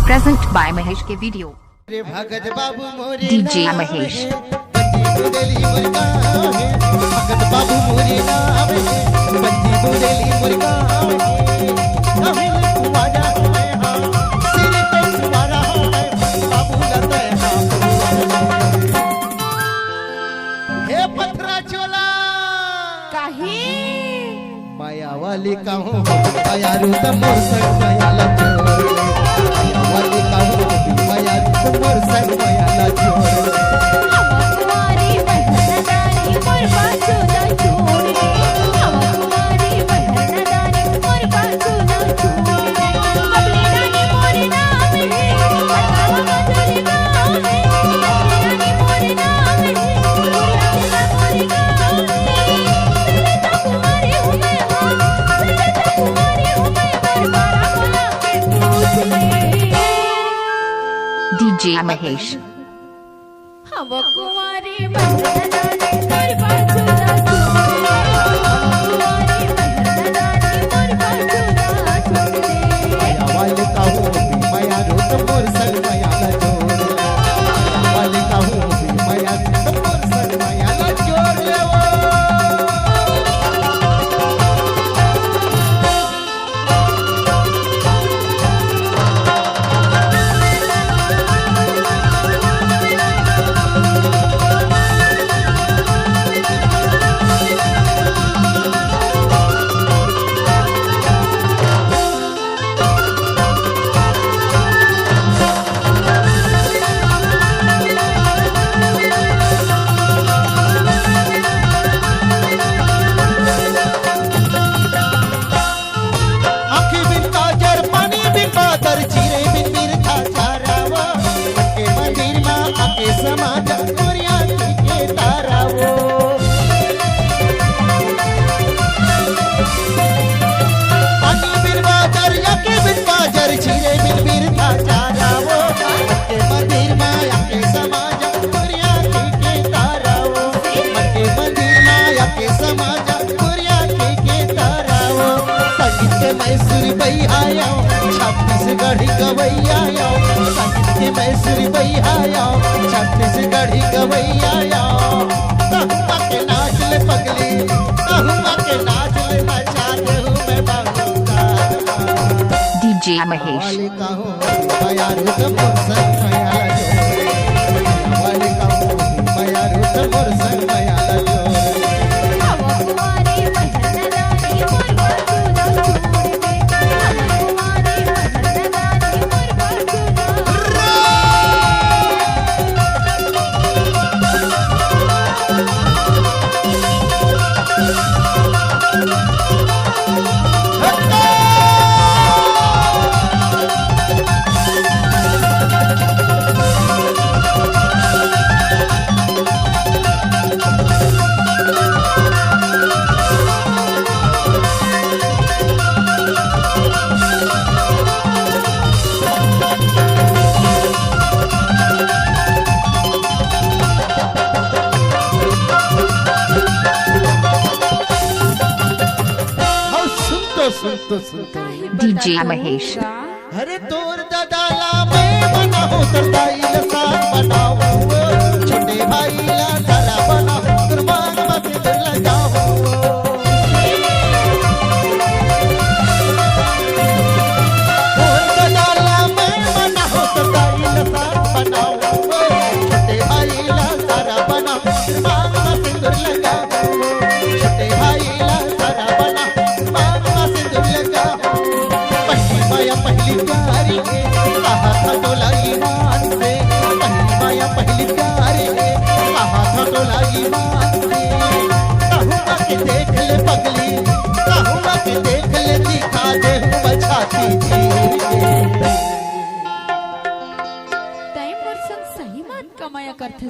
present by Mahesh के video भगत बाबू मोरे डीजे महेश भगत बाबू मोरे नाम बंदी बुरेली मुर्गा हे पथरा चोला काही माया वाली कहूँ माया रूप मोर संग माया लचो माया वाली कहूँ माया रूप मोर संग माया लचो हमारी बहनदारी मोर बाजू ना छोड़े हमारी बहनदारी मोर बाजू ना छोड़े अपने रानी मोर नाम है बतावा मधुर गाँव है अपने रानी मोर नाम है पूरा मोर गाँव है तो कुमारी हूँ मैं कुमारी हूँ मैं बारा बोला के पूछ ले डीजे महेश हम कुमारी बहनदारी मोर बाजू ना छोड़े कुमारी बहनदारी मोर बाजू ना छोड़े माया वाली कहूँ माया रूप मोर संग माया लचो माया वाली कहूँ माया रूप मोर संग माया लचो रे वो आँखी बिन काजर पानी बिन पातर चीरे बिन बिरथा चारावो के मंदिर में आके समाज कोरिया के तारावो पानी बिन पातर आँखी बिन काजर चीरे बिन बिरथा चारावो के मंदिर में आके समाज कोरिया के तारावो के मंदिर में आके समाज कोरिया के तारावो संगीत के मैसूरी बई आया छत्तीसगढ़ी गवैया आया संगीत के मैसूरी बई आया छत्तीसगढ़ी गवैया आया कहूँगा के नाच ले पगली कहूँगा के नाच ले नचा दे हूँ मैं बाबूगा डीजे महेश वाली कहूँ माया रूप मोर संग माया लचो वाली कहूँ माया रूप मोर संग माया लचो हम कुमारी बहनदारी मोर बाजू ना छोड़े हम कुमारी बहनदारी मोर बाजू ना हाँ सुनतो डीजे महेश अरे तोर दादाला मैं बनाओ तरदाई ला साथ बनाओ छोटे भाई ला तारा बनाओ कुर्बान मत दिल जाओ तोर दादाला मैं बनाओ तरदाई ला साथ बनाओ छोटे भाई ला तारा बनाओ कुर्बान मत दिल जाओ छोटे भाई ला तारा बनाओ कुर्बान मत दिल जाओ पहली माया पहली प्यारी कहा था तोला ईमान से पहली माया पहली प्यारी कहा था तोला ईमान से कहूँगा कि देख ले पगली कहूँगा कि देख ले दिखा दे हूँ बचाती जी टाइम पर सही बात कमाया करते